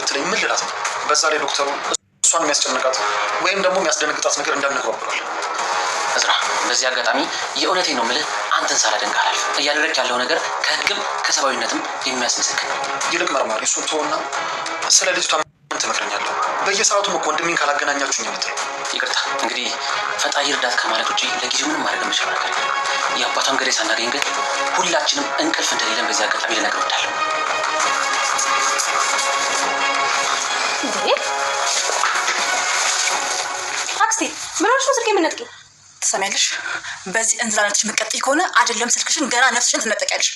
ብትለኝ ምን ልላት ነው? በዛ ላይ ዶክተሩ እሷን የሚያስጨንቃት ወይም ደግሞ የሚያስደነግጣት ነገር እንዳልነግረው ብሏል። እዝራ፣ በዚህ አጋጣሚ የእውነቴን ነው የምልህ፣ አንተን ሳላደንቅ አላልፍም። እያደረግ ያለው ነገር ከህግም ከሰብአዊነትም የሚያስመሰክር ነው። ይልቅ መርማሪ እሱን ተወውና ስለ ልጅቷ ምን ትመክረኛለህ? በየሰዓቱም እኮ ወንድሜን ካላገናኛችሁኝ የምትለው። ይቅርታ እንግዲህ ፈጣሪ እርዳት ከማለት ውጭ ለጊዜው ምንም ማድረግ የምችለው ነገር የአባቷን ገዳይ ሳናገኝ ግን ሁላችንም እንቅልፍ እንደሌለን በዚህ አጋጣሚ ልነግርህ እወዳለሁ። አክስቴ ምን ሆነሽ ነው ስልክ የምትነጥቂው? ትሰሚያለሽ? በዚህ እንዝላልነትሽ የምትቀጥይ ከሆነ አይደለም ስልክሽን ገና ነፍስሽን ትነጠቂያለሽ።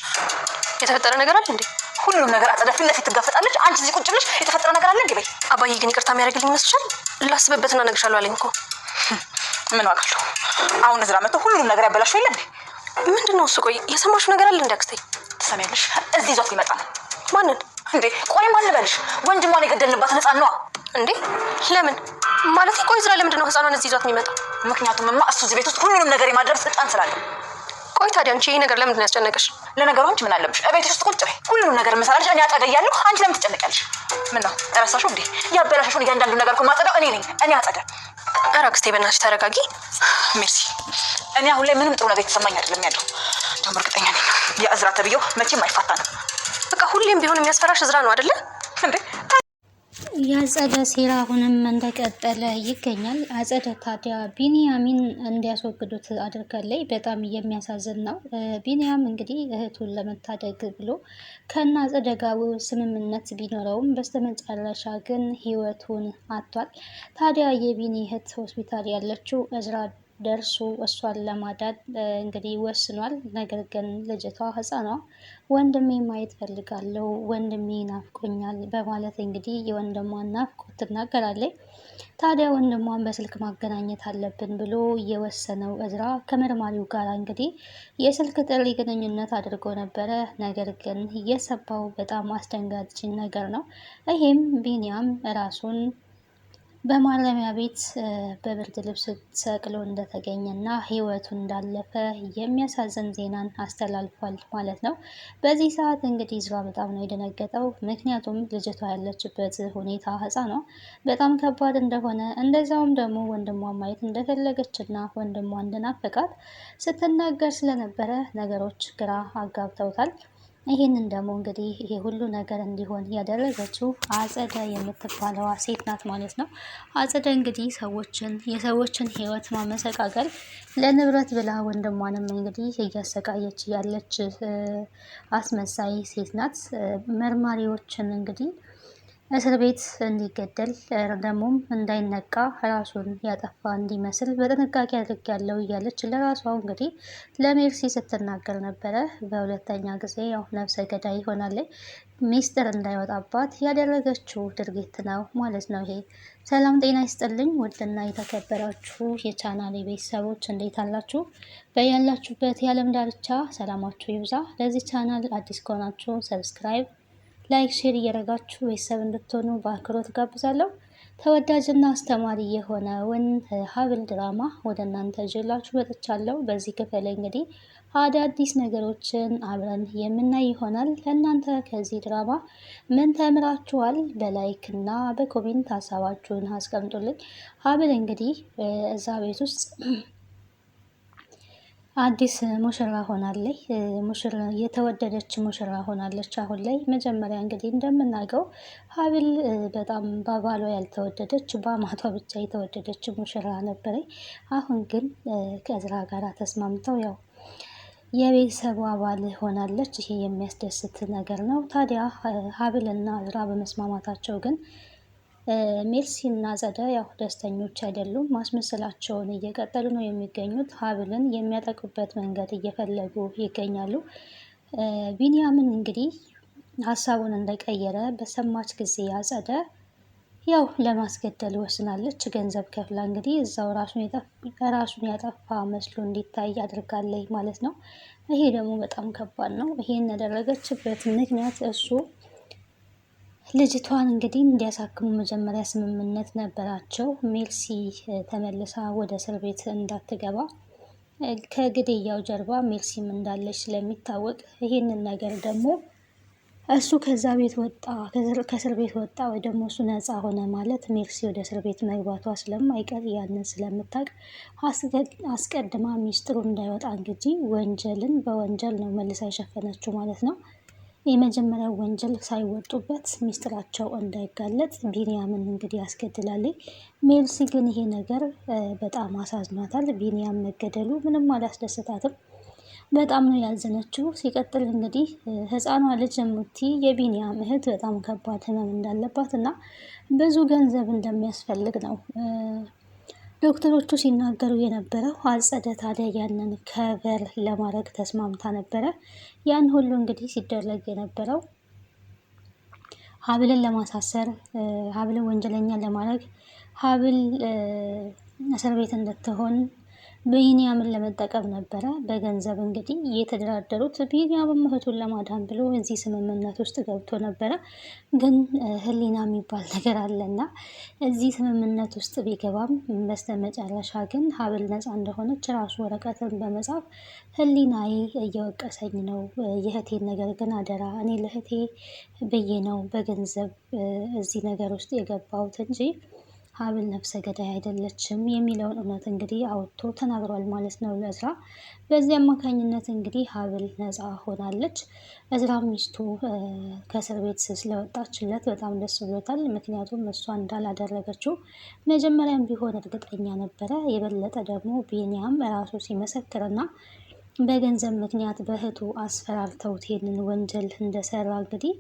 የተፈጠረ ነገር አለ እንዴ? ሁሉንም ነገር አጸደ ፊት ለፊት ትጋፈጣለች። አንቺ እዚህ ቁጭ ብለሽ የተፈጠረ ነገር አለ እንዴ በይ። አባዬ ግን ይቅርታ የሚያደርግልኝ ይመስልሻል? ላስብበትና እነግርሻለሁ አለኝ እኮ። ምን ዋጋለሁ? አሁን እዝራ መጥቶ ሁሉንም ነገር ያበላሽው የለ እንዴ? ምንድነው እሱ? ቆይ የሰማሽው ነገር አለ እንዴ አክስቴ? ትሰሚያለሽ? እዚህ ይዟት ሊመጣ ነው። ማንን እንዴ? ቆይ ማን ልበልሽ? ወንድሟን የገደልንባት ህፃን ነዋ። እንዴ ለምን ማለት? ቆይ እዝራ ለምንድን ነው ህፃኗን እዚህ ይዟት የሚመጣው? ምክንያቱም እሱ እዚህ ቤት ውስጥ ሁሉንም ነገር የማድረግ ስልጣን ስላለው። ቆይ ታዲያ አንቺ ይሄ ነገር ለምንድን ነው ያስጨነቀሽ? ለነገሩ አንቺ ምን አለብሽ? እቤትሽ ውስጥ ቁጭ በይ። ሁሉንም ነገር መሰራልሽ እኔ አጸዳያለሁ። አንቺ ለምን ትጨነቂያለሽ? ምን ነው እረሳሽው እንዴ? ያበላሽሽውን እያንዳንዱ ነገር እኮ ማጸዳው እኔ ነኝ። እኔ አጸዳ። ኧረ አክስቴ በእናትሽ ተረጋጊ። ሜርሲ፣ እኔ አሁን ላይ ምንም ጥሩ ነገር የተሰማኝ አይደለም ያለው። ደግሞ እርግጠኛ ነኝ የእዝራ ተብዬው መቼም አይፋታ ነው። በቃ ሁሌም ቢሆን የሚያስፈራሽ እዝራ ነው አይደለ እንዴ? የአጸደ ሴራ አሁንም እንደቀጠለ ይገኛል። አጸደ ታዲያ ቢንያሚን እንዲያስወግዱት አድርጋለች። በጣም የሚያሳዝን ነው። ቢንያም እንግዲህ እህቱን ለመታደግ ብሎ ከና አጸደ ጋር ስምምነት ቢኖረውም በስተመጨረሻ ግን ህይወቱን አጥቷል። ታዲያ የቢኒ እህት ሆስፒታል ያለችው እዝራ ደርሶ እሷን ለማዳን እንግዲህ ወስኗል። ነገር ግን ልጅቷ ህፃኗ ወንድሜ ማየት ፈልጋለሁ፣ ወንድሜ ናፍቆኛል በማለት እንግዲህ የወንድሟን ናፍቆት ትናገራለች። ታዲያ ወንድሟን በስልክ ማገናኘት አለብን ብሎ የወሰነው እዝራ ከመርማሪው ጋር እንግዲህ የስልክ ጥሪ ግንኙነት አድርጎ ነበረ። ነገር ግን የሰባው በጣም አስደንጋጭ ነገር ነው። ይሄም ቢንያም ራሱን በማረሚያ ቤት በብርድ ልብስ ሰቅሎ እንደተገኘና ህይወቱ እንዳለፈ የሚያሳዝን ዜናን አስተላልፏል ማለት ነው። በዚህ ሰዓት እንግዲህ እዝራ በጣም ነው የደነገጠው። ምክንያቱም ልጅቷ ያለችበት ሁኔታ ህፃኗ በጣም ከባድ እንደሆነ እንደዛውም ደግሞ ወንድሟ ማየት እንደፈለገችና ወንድሟ እንደናፈቃት ስትናገር ስለነበረ ነገሮች ግራ አጋብተውታል። ይህንን ደግሞ እንግዲህ ይሄ ሁሉ ነገር እንዲሆን ያደረገችው አጸደ የምትባለዋ ሴት ናት ማለት ነው። አጸደ እንግዲህ የሰዎችን ህይወት ማመሰቃቀል ለንብረት ብላ ወንድሟንም እንግዲህ እያሰቃየች ያለች አስመሳይ ሴት ናት። መርማሪዎችን እንግዲህ እስር ቤት እንዲገደል ደግሞም እንዳይነቃ ራሱን ያጠፋ እንዲመስል በጥንቃቄ አድርጌያለሁ እያለች ለራሷ እንግዲህ ለሜርሲ ስትናገር ነበረ። በሁለተኛ ጊዜ ያው ነፍሰ ገዳይ ሆናለች። ሚስጥር እንዳይወጣባት ያደረገችው ድርጊት ነው ማለት ነው ይሄ። ሰላም ጤና ይስጥልኝ ውድና የተከበራችሁ የቻናሌ ቤተሰቦች እንዴት አላችሁ? በያላችሁበት የዓለም ዳርቻ ሰላማችሁ ይብዛ። ለዚህ ቻናል አዲስ ከሆናችሁ ሰብስክራይብ፣ ላይክ፣ ሼር እያደረጋችሁ ቤተሰብ እንድትሆኑ በአክብሮት ጋብዛለሁ። ተወዳጅና አስተማሪ የሆነውን ሐብል ድራማ ወደ እናንተ ይዤላችሁ መጥቻለሁ። በዚህ ክፍል እንግዲህ አዳዲስ ነገሮችን አብረን የምናይ ይሆናል። ለእናንተ ከዚህ ድራማ ምን ተምራችኋል? በላይክ እና በኮሜንት ሀሳባችሁን አስቀምጡልኝ። ሐብል እንግዲህ እዛ ቤት ውስጥ አዲስ ሙሽራ ሆናለች። የተወደደች ሙሽራ ሆናለች አሁን ላይ። መጀመሪያ እንግዲህ እንደምናውቀው ሐብል በጣም በባሏ ያልተወደደች በአማቷ ብቻ የተወደደች ሙሽራ ነበረች። አሁን ግን ከእዝራ ጋር ተስማምተው ያው የቤተሰቡ አባል ሆናለች። ይሄ የሚያስደስት ነገር ነው። ታዲያ ሐብል እና እዝራ በመስማማታቸው ግን ሜርሲ እና አጸደ ያው ደስተኞች አይደሉም። ማስመሰላቸውን እየቀጠሉ ነው የሚገኙት። ሐብልን የሚያጠቁበት መንገድ እየፈለጉ ይገኛሉ። ቢንያምን እንግዲህ ሀሳቡን እንደቀየረ በሰማች ጊዜ አጸደ ያው ለማስገደል ወስናለች። ገንዘብ ከፍላ እንግዲህ እዛው ራሱን ያጠፋ መስሎ እንዲታይ አድርጋለች ማለት ነው። ይሄ ደግሞ በጣም ከባድ ነው። ይሄን ያደረገችበት ምክንያት እሱ ልጅቷን እንግዲህ እንዲያሳክሙ መጀመሪያ ስምምነት ነበራቸው። ሜርሲ ተመልሳ ወደ እስር ቤት እንዳትገባ ከግድያው ጀርባ ሜርሲም እንዳለች ስለሚታወቅ ይህንን ነገር ደግሞ እሱ ከዛ ቤት ወጣ ከእስር ቤት ወጣ ወይ ደግሞ እሱ ነፃ ሆነ ማለት ሜርሲ ወደ እስር ቤት መግባቷ ስለማይቀር ያንን ስለምታውቅ አስቀድማ ሚስጥሩ እንዳይወጣ እንግዲህ ወንጀልን በወንጀል ነው መልሳ የሸፈነችው ማለት ነው። የመጀመሪያው ወንጀል ሳይወጡበት ሚስጥራቸው እንዳይጋለጥ ቢንያምን እንግዲህ አስገድላለች። ሜርሲ ግን ይሄ ነገር በጣም አሳዝኗታል። ቢንያም መገደሉ ምንም አላስደሰታትም። በጣም ነው ያዘነችው። ሲቀጥል እንግዲህ ህፃኗ ልጅ ሙቲ የቢንያም እህት በጣም ከባድ ህመም እንዳለባት እና ብዙ ገንዘብ እንደሚያስፈልግ ነው ዶክተሮቹ ሲናገሩ የነበረው። አጸደ ታዲያ ያንን ከቨር ለማድረግ ተስማምታ ነበረ። ያን ሁሉ እንግዲህ ሲደረግ የነበረው ሀብልን ለማሳሰር፣ ሀብልን ወንጀለኛ ለማድረግ፣ ሀብል እስር ቤት እንድትሆን ቢንያምን ለመጠቀም ነበረ። በገንዘብ እንግዲህ የተደራደሩት ቢንያምን እህቱን ለማዳን ብሎ እዚህ ስምምነት ውስጥ ገብቶ ነበረ። ግን ህሊና የሚባል ነገር አለና እዚህ ስምምነት ውስጥ ቢገባም በስተመጨረሻ ግን ሀብል ነፃ እንደሆነች ራሱ ወረቀትን በመጻፍ ህሊናዬ እየወቀሰኝ ነው፣ የእህቴን ነገር ግን አደራ፣ እኔ ለእህቴ ብዬ ነው በገንዘብ እዚህ ነገር ውስጥ የገባሁት እንጂ ሀብል ነፍሰ ገዳይ አይደለችም የሚለውን እውነት እንግዲህ አውጥቶ ተናግሯል ማለት ነው ለእዝራ። በዚህ አማካኝነት እንግዲህ ሀብል ነፃ ሆናለች። እዝራ ሚስቱ ከእስር ቤት ስለወጣችለት በጣም ደስ ብሎታል። ምክንያቱም እሷ እንዳላደረገችው መጀመሪያም ቢሆን እርግጠኛ ነበረ። የበለጠ ደግሞ ቢንያም ራሱ ሲመሰክርና በገንዘብ ምክንያት በእህቱ አስፈራርተውት ይሄንን ወንጀል እንደሰራ እንግዲህ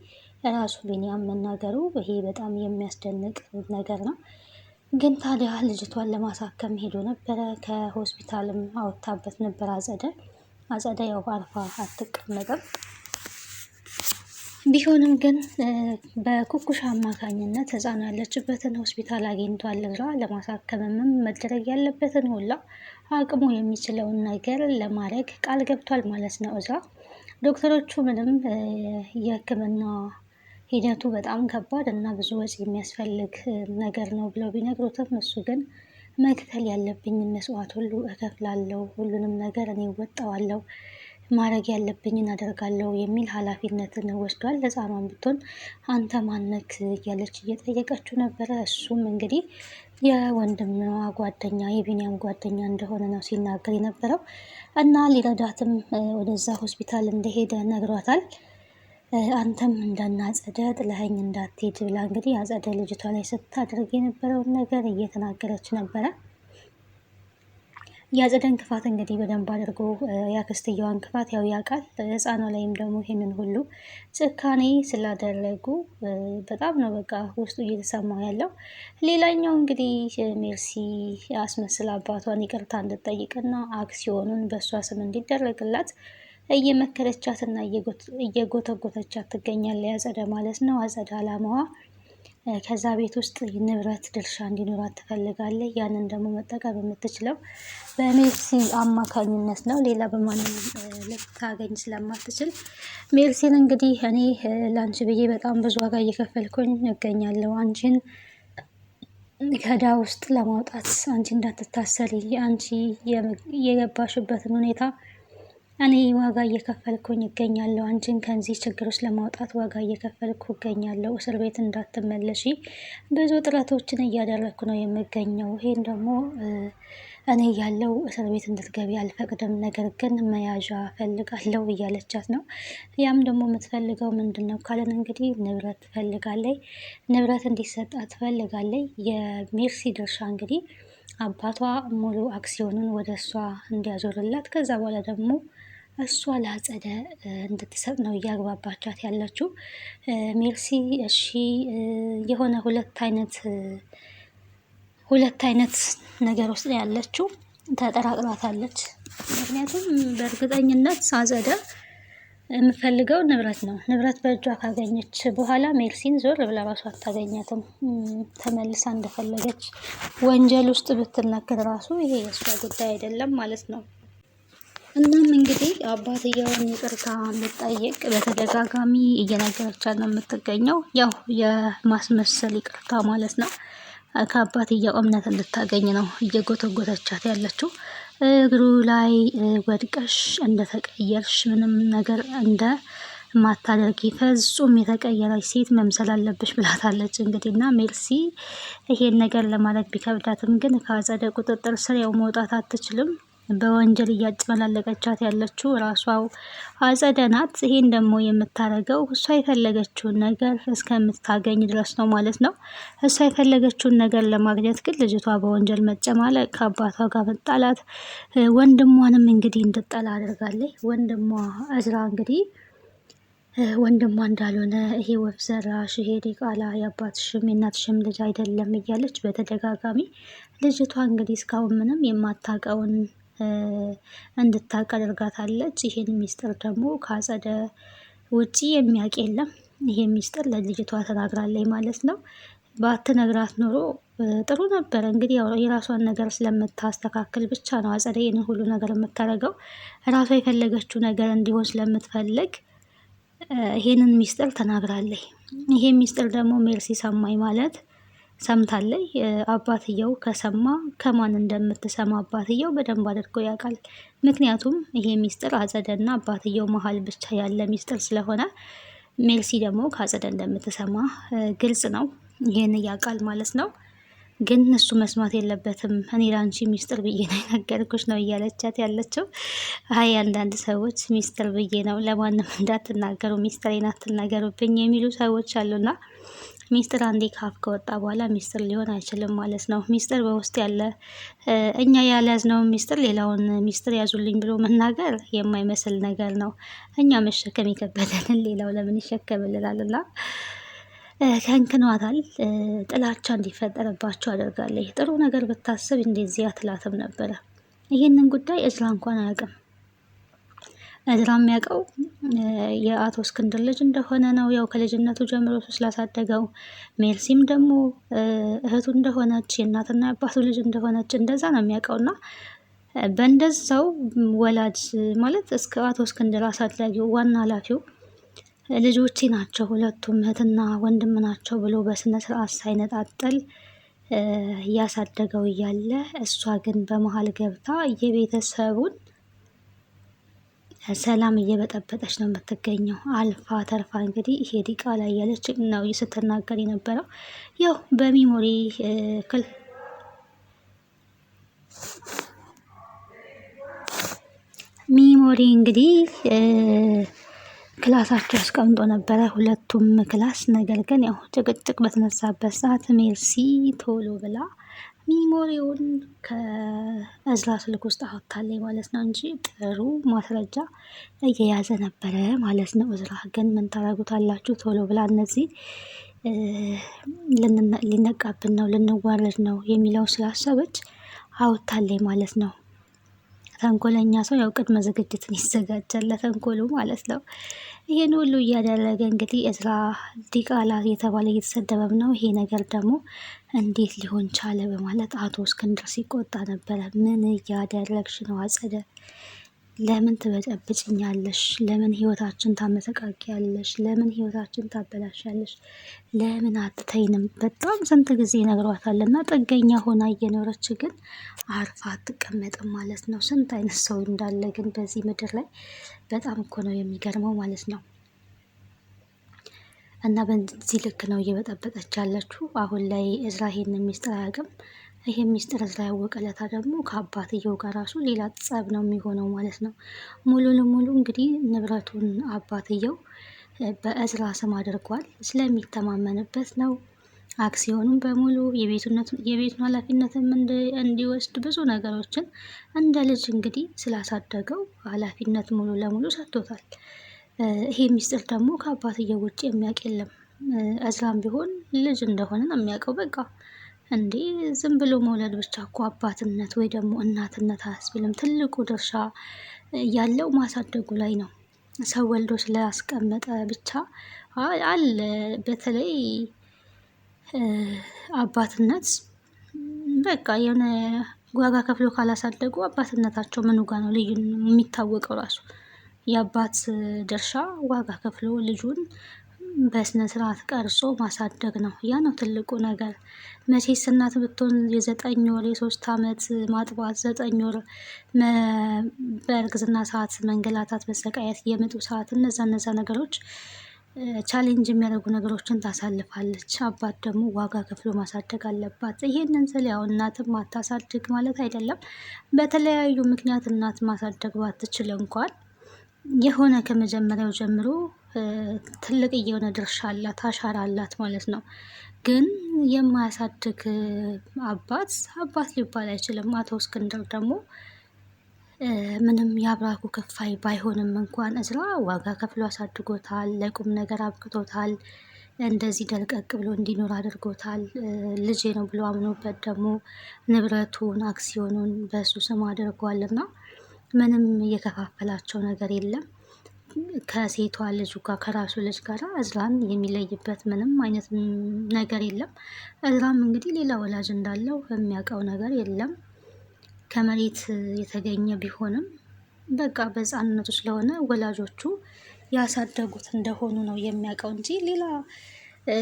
ራሱ ቢንያም መናገሩ ይሄ በጣም የሚያስደንቅ ነገር ነው። ግን ታዲያ ልጅቷን ለማሳከም ሄዶ ነበረ። ከሆስፒታልም አወጣበት ነበር አጸደ ያው አርፋ አትቀመጥም። ቢሆንም ግን በኩኩሻ አማካኝነት ህፃን ያለችበትን ሆስፒታል አግኝቷል። እዝራ ለማሳከምም መደረግ ያለበትን ሁላ አቅሙ የሚችለውን ነገር ለማድረግ ቃል ገብቷል ማለት ነው እዝራ። ዶክተሮቹ ምንም የህክምና ሂደቱ በጣም ከባድ እና ብዙ ወጪ የሚያስፈልግ ነገር ነው ብለው ቢነግሩትም እሱ ግን መክፈል ያለብኝን መስዋዕት ሁሉ እከፍላለሁ፣ ሁሉንም ነገር እኔ እወጣዋለሁ፣ ማድረግ ያለብኝን አደርጋለሁ የሚል ኃላፊነትን ወስዷል። ህፃኗን ብትሆን አንተ ማነክ እያለች እየጠየቀችው ነበረ። እሱም እንግዲህ የወንድሟ ጓደኛ የቢንያም ጓደኛ እንደሆነ ነው ሲናገር የነበረው እና ሊረዳትም ወደዛ ሆስፒታል እንደሄደ ነግሯታል። አንተም እንዳናጸደ ጥለኸኝ እንዳትሄድ ብላ እንግዲህ አጸደ ልጅቷ ላይ ስታደርግ የነበረውን ነገር እየተናገረች ነበረ። የአጸደን ክፋት እንግዲህ በደንብ አድርጎ ያክስትየዋን ክፋት ያው ያውቃል። ህፃኗ ላይም ደግሞ ይሄንን ሁሉ ጭካኔ ስላደረጉ በጣም ነው በቃ ውስጡ እየተሰማ ያለው። ሌላኛው እንግዲህ ሜርሲ አስመስል አባቷን ይቅርታ እንድትጠይቅና አክሲዮኑን በእሷ ስም እንዲደረግላት እየመከረቻትና እየጎተጎተቻት ትገኛለች። አጸደ ማለት ነው። አጸደ አላማዋ ከዛ ቤት ውስጥ ንብረት ድርሻ እንዲኖራት ትፈልጋለች። ያንን ደግሞ መጠቀም የምትችለው በሜርሲ አማካኝነት ነው። ሌላ በማንም ልታገኝ ስለማትችል ሜርሲን እንግዲህ እኔ ለአንቺ ብዬ በጣም ብዙ ዋጋ እየከፈልኩኝ እገኛለሁ። አንቺን ከዳ ውስጥ ለማውጣት አንቺ እንዳትታሰሪ አንቺ የገባሽበትን ሁኔታ እኔ ዋጋ እየከፈልኩኝ እገኛለሁ። አንቺን ከዚህ ችግር ውስጥ ለማውጣት ዋጋ እየከፈልኩ እገኛለሁ። እስር ቤት እንዳትመለሺ ብዙ ጥረቶችን እያደረግኩ ነው የምገኘው። ይሄን ደግሞ እኔ ያለው እስር ቤት እንድትገቢ አልፈቅድም፣ ነገር ግን መያዣ ፈልጋለሁ እያለቻት ነው። ያም ደግሞ የምትፈልገው ምንድን ነው ካለን እንግዲህ ንብረት ትፈልጋለች። ንብረት እንዲሰጣት ትፈልጋለች። የሜርሲ ድርሻ እንግዲህ አባቷ ሙሉ አክሲዮኑን ወደ እሷ እንዲያዞርላት ከዛ በኋላ ደግሞ እሷ ለአጸደ እንድትሰጥ ነው እያግባባቻት ያለችው። ሜርሲ እሺ የሆነ ሁለት አይነት ነገር ውስጥ ነው ያለችው። ተጠራጥራታለች። ምክንያቱም በእርግጠኝነት አጸደ የምፈልገው ንብረት ነው። ንብረት በእጇ ካገኘች በኋላ ሜርሲን ዞር ብላ ራሷ አታገኛትም። ተመልሳ እንደፈለገች ወንጀል ውስጥ ብትነክር ራሱ ይሄ የእሷ ጉዳይ አይደለም ማለት ነው። እናም እንግዲህ አባትየውን ይቅርታ እንድትጠይቅ በተደጋጋሚ እየነገረቻት ነው የምትገኘው። ያው የማስመሰል ይቅርታ ማለት ነው። ከአባትየው እምነት እንድታገኝ ነው እየጎተጎተቻት ያለችው። እግሩ ላይ ወድቀሽ እንደተቀየርሽ ምንም ነገር ማታደርጊ ፍጹም የተቀየረች ሴት መምሰል አለብሽ ብላታለች። እንግዲህ እና ሜርሲ ይሄን ነገር ለማለት ቢከብዳትም ግን ከአጸደ ቁጥጥር ስር ያው መውጣት አትችልም። በወንጀል እያጨመላለቀቻት ያለችው ራሷው አጸደ ናት። ይሄን ደግሞ የምታደርገው እሷ የፈለገችውን ነገር እስከምታገኝ ድረስ ነው ማለት ነው። እሷ የፈለገችውን ነገር ለማግኘት ግን ልጅቷ በወንጀል መጨማለቅ፣ ከአባቷ ጋር መጣላት፣ ወንድሟንም እንግዲህ እንድጠላ አድርጋለች። ወንድሟ እዝራ እንግዲህ ወንድሟ እንዳልሆነ ይሄ ወፍ ዘራሽ ይሄ ዲቃላ የአባትሽም የእናትሽም ልጅ አይደለም እያለች በተደጋጋሚ ልጅቷ እንግዲህ እስካሁን ምንም የማታውቀውን እንድታውቅ አድርጋታለች። ይሄን ሚስጥር ደግሞ ከአጸደ ውጪ የሚያውቅ የለም። ይሄ ሚስጥር ለልጅቷ ተናግራለች ማለት ነው። ባትነግራት ኖሮ ጥሩ ነበረ። እንግዲህ ያው የራሷን ነገር ስለምታስተካክል ብቻ ነው አጸደ ይህን ሁሉ ነገር የምታደርገው። ራሷ የፈለገችው ነገር እንዲሆን ስለምትፈልግ ይሄንን ሚስጥር ተናግራለች። ይሄ ሚስጥር ደግሞ ሜርሲ ሰማኝ ማለት ሰምታለይ። አባትየው ከሰማ ከማን እንደምትሰማ አባትየው በደንብ አድርጎ ያውቃል። ምክንያቱም ይሄ ሚስጥር አጸደና አባትየው መሀል ብቻ ያለ ሚስጥር ስለሆነ ሜርሲ ደግሞ ከአጸደ እንደምትሰማ ግልጽ ነው። ይሄን ያውቃል ማለት ነው። ግን እሱ መስማት የለበትም። እኔ ላንቺ ሚስጥር ብዬ ነው የነገርኩሽ ነው እያለቻት ያለችው። አይ አንዳንድ ሰዎች ሚስጥር ብዬ ነው ለማንም እንዳትናገሩ ሚስጥሬን አትናገሩብኝ የሚሉ ሰዎች አሉና ሚስጥር አንዴ ካፍ ከወጣ በኋላ ሚስጥር ሊሆን አይችልም ማለት ነው። ሚስጥር በውስጥ ያለ እኛ ያልያዝነው ሚስጥር ሌላውን ሚስጥር ያዙልኝ ብሎ መናገር የማይመስል ነገር ነው። እኛ መሸከም የከበደንን ሌላው ለምን ይሸከምልናል? እና ከንክኗታል። ጥላቻ እንዲፈጠርባቸው አደርጋለች። ጥሩ ነገር ብታስብ እንደዚህ አትላትም ነበረ። ይህንን ጉዳይ እዝራ እንኳን አያውቅም። እዝራ የሚያውቀው የአቶ እስክንድር ልጅ እንደሆነ ነው። ያው ከልጅነቱ ጀምሮ ስላሳደገው፣ ሜርሲም ደግሞ እህቱ እንደሆነች የእናትና የአባቱ ልጅ እንደሆነች እንደዛ ነው የሚያውቀውና በእንደዛው ወላጅ ማለት እስከ አቶ እስክንድር አሳዳጊው ዋና ኃላፊው ልጆቼ ናቸው ሁለቱም እህትና ወንድም ናቸው ብሎ በስነ ስርዓት ሳይነጣጠል እያሳደገው እያለ እሷ ግን በመሀል ገብታ የቤተሰቡን ሰላም እየበጠበጠች ነው የምትገኘው። አልፋ ተርፋ እንግዲህ ይሄ ዲቃላ እያለች ነው ስትናገር የነበረው። ያው በሚሞሪ እንግዲህ ክላሳቸው አስቀምጦ ነበረ ሁለቱም ክላስ። ነገር ግን ያው ጭቅጭቅ በተነሳበት ሰዓት ሜርሲ ቶሎ ብላ ሚሞሪውን ከእዝራ ስልክ ውስጥ አወጣለች ማለት ነው እንጂ ጥሩ ማስረጃ እየያዘ ነበረ ማለት ነው። እዝራ ግን ምን ታደርጉታላችሁ? ቶሎ ብላ እነዚህ ሊነቃብን ነው ልንዋረድ ነው የሚለው ስላሰበች አወጣለች ማለት ነው። ተንኮለኛ ሰው ያው ቅድመ ዝግጅትን ይዘጋጃል ለተንኮሉ ማለት ነው። ይሄን ሁሉ እያደረገ እንግዲህ እዝራ ዲቃላ የተባለ እየተሰደበም ነው። ይሄ ነገር ደግሞ እንዴት ሊሆን ቻለ በማለት አቶ እስክንድር ሲቆጣ ነበረ። ምን እያደረግሽ ነው አጸደ? ለምን ትበጨብጭኛለሽ? ለምን ህይወታችን ታመሰቃቂያለሽ? ለምን ህይወታችን ታበላሻለሽ? ለምን አትተይንም? በጣም ስንት ጊዜ ነግሯታል። እና ጥገኛ ሆና እየኖረች ግን አርፋ አትቀመጥም ማለት ነው። ስንት አይነት ሰው እንዳለ ግን በዚህ ምድር ላይ በጣም እኮ ነው የሚገርመው ማለት ነው። እና በዚህ ልክ ነው እየበጠበጠች ያለችው። አሁን ላይ እዝራ ይሄንን ሚስጥር አያውቅም። ይሄ ሚስጥር እዝራ ያወቀለታ ደግሞ ከአባትየው ጋር ራሱ ሌላ ጸብ ነው የሚሆነው ማለት ነው። ሙሉ ለሙሉ እንግዲህ ንብረቱን አባትየው በእዝራ ስም አድርጓል። ስለሚተማመንበት ነው። አክሲዮኑን በሙሉ የቤቱን ኃላፊነትም እንዲወስድ ብዙ ነገሮችን እንደ ልጅ እንግዲህ ስላሳደገው ኃላፊነት ሙሉ ለሙሉ ሰጥቶታል። ይሄ ሚስጥር ደግሞ ከአባትየው ውጭ የሚያውቅ የለም። እዝራም ቢሆን ልጅ እንደሆነ ነው የሚያውቀው። በቃ እንዴ ዝም ብሎ መውለድ ብቻ እኮ አባትነት ወይ ደግሞ እናትነት አያስብልም። ትልቁ ድርሻ ያለው ማሳደጉ ላይ ነው። ሰው ወልዶ ስላስቀመጠ ብቻ አለ። በተለይ አባትነት በቃ የሆነ ዋጋ ከፍሎ ካላሳደጉ አባትነታቸው ምኑ ጋ ነው ልዩ የሚታወቀው? ራሱ የአባት ድርሻ ዋጋ ከፍሎ ልጁን በስነ ስርዓት ቀርጾ ማሳደግ ነው። ያ ነው ትልቁ ነገር። መቼስ እናት ብትሆን የ9 ወር የ3 ዓመት ማጥባት 9 ወር በእርግዝና ሰዓት መንገላታት፣ መሰቃየት፣ የምጡ ሰዓት እነዛ ነገሮች ቻሌንጅ የሚያደርጉ ነገሮችን ታሳልፋለች። አባት ደግሞ ዋጋ ከፍሎ ማሳደግ አለባት። ይሄንን ስል ያው እናትም ማታሳድግ ማለት አይደለም። በተለያዩ ምክንያት እናት ማሳደግ ባትችል እንኳን የሆነ ከመጀመሪያው ጀምሮ ትልቅ የሆነ ድርሻ አላት፣ አሻራ አላት ማለት ነው። ግን የማያሳድግ አባት ሊባል አይችልም። አቶ እስክንድር ደግሞ ምንም የአብራኩ ክፋይ ባይሆንም እንኳን እዝራ ዋጋ ከፍሎ አሳድጎታል፣ ለቁም ነገር አብቅቶታል፣ እንደዚህ ደልቀቅ ብሎ እንዲኖር አድርጎታል። ልጄ ነው ብሎ አምኖበት ደግሞ ንብረቱን አክሲዮኑን በሱ ስም አድርጓልና ምንም እየከፋፈላቸው ነገር የለም። ከሴቷ ልጁ ጋር ከራሱ ልጅ ጋር እዝራን የሚለይበት ምንም አይነት ነገር የለም። እዝራም እንግዲህ ሌላ ወላጅ እንዳለው የሚያውቀው ነገር የለም። ከመሬት የተገኘ ቢሆንም በቃ በሕፃንነቱ ስለሆነ ወላጆቹ ያሳደጉት እንደሆኑ ነው የሚያውቀው እንጂ ሌላ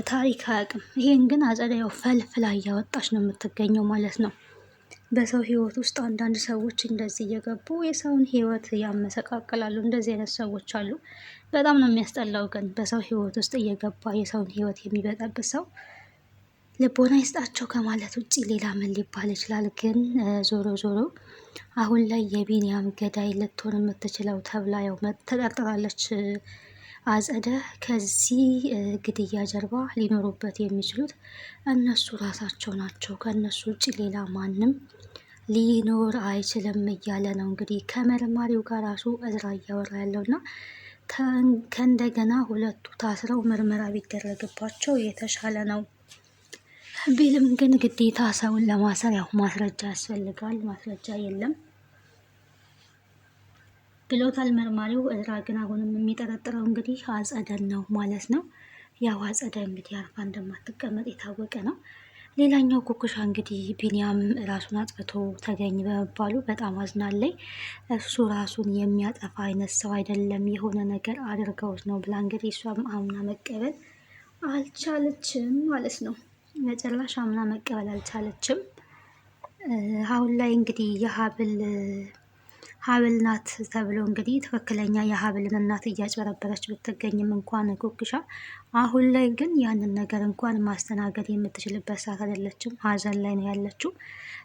ታሪክ አያውቅም። ይሄን ግን አጸደ ያው ፈልፍላ እያወጣች ነው የምትገኘው ማለት ነው። በሰው ህይወት ውስጥ አንዳንድ ሰዎች እንደዚህ እየገቡ የሰውን ህይወት ያመሰቃቅላሉ። እንደዚህ አይነት ሰዎች አሉ። በጣም ነው የሚያስጠላው። ግን በሰው ህይወት ውስጥ እየገባ የሰውን ህይወት የሚበጠብጥ ሰው ልቦና ይስጣቸው ከማለት ውጭ ሌላ ምን ሊባል ይችላል? ግን ዞሮ ዞሮ አሁን ላይ የቢኒያም ገዳይ ልትሆን የምትችለው ተብላ ያው ተጠርጥራለች አጸደ። ከዚህ ግድያ ጀርባ ሊኖሩበት የሚችሉት እነሱ ራሳቸው ናቸው። ከእነሱ ውጭ ሌላ ማንም ሊኖር አይችልም እያለ ነው እንግዲህ ከመርማሪው ጋር ራሱ እዝራ እያወራ ያለውና ከእንደገና ሁለቱ ታስረው ምርመራ ቢደረግባቸው የተሻለ ነው ቢልም ግን ግዴታ ሰውን ለማሰር ያው ማስረጃ ያስፈልጋል። ማስረጃ የለም ብሎታል መርማሪው። እዝራ ግን አሁንም የሚጠረጥረው እንግዲህ አጸደን ነው ማለት ነው። ያው አጸደ እንግዲህ አርፋ እንደማትቀመጥ የታወቀ ነው። ሌላኛው ኩኩሻ እንግዲህ ቢኒያም ራሱን አጥፍቶ ተገኝ በመባሉ በጣም አዝናለይ። እሱ ራሱን የሚያጠፋ አይነት ሰው አይደለም፣ የሆነ ነገር አድርገውት ነው ብላ እንግዲህ እሷም አምና መቀበል አልቻለችም ማለት ነው። መጨረሻ አምና መቀበል አልቻለችም። አሁን ላይ እንግዲህ ሀብል ናት ተብሎ እንግዲህ ትክክለኛ የሀብልን እናት እያጭበረበረች ብትገኝም እንኳን ኩኩሻ አሁን ላይ ግን ያንን ነገር እንኳን ማስተናገድ የምትችልበት ሰዓት አይደለችም። ሀዘን ላይ ነው ያለችው።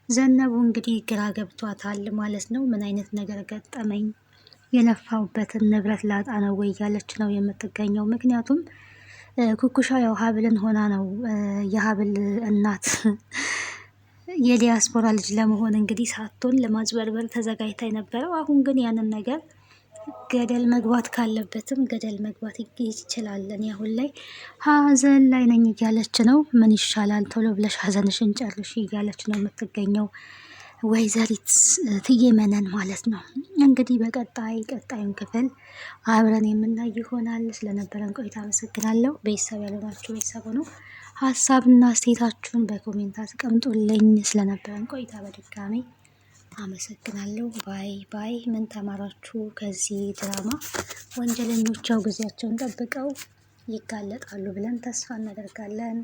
ዘነቡ እንግዲህ ግራ ገብቷታል ማለት ነው። ምን አይነት ነገር ገጠመኝ፣ የለፋውበትን ንብረት ላጣ ነው ወይ እያለች ነው የምትገኘው። ምክንያቱም ኩኩሻ ያው ሀብልን ሆና ነው የሀብል እናት የዲያስፖራ ልጅ ለመሆን እንግዲህ ሳትሆን ለማጭበርበር ተዘጋጅታ የነበረው። አሁን ግን ያንን ነገር ገደል መግባት ካለበትም ገደል መግባት ይችላል። እኔ አሁን ላይ ሀዘን ላይ ነኝ እያለች ነው። ምን ይሻላል ቶሎ ብለሽ ሀዘንሽን ጨርሽ እያለች ነው የምትገኘው ወይዘሪት እትዬ መነን ማለት ነው። እንግዲህ ቀጣዩን ክፍል አብረን የምናይ ይሆናል። ስለነበረን ቆይታ አመሰግናለሁ። ቤተሰብ ያልሆናችሁ ቤተሰብ ነው። ሀሳብና አስተያየታችሁን በኮሜንት አስቀምጡልኝ። ስለነበረን ቆይታ በድጋሚ አመሰግናለሁ። ባይ ባይ። ምን ተማራችሁ ከዚህ ድራማ? ወንጀለኞች ያው ጊዜያቸውን ጠብቀው ይጋለጣሉ ብለን ተስፋ እናደርጋለን።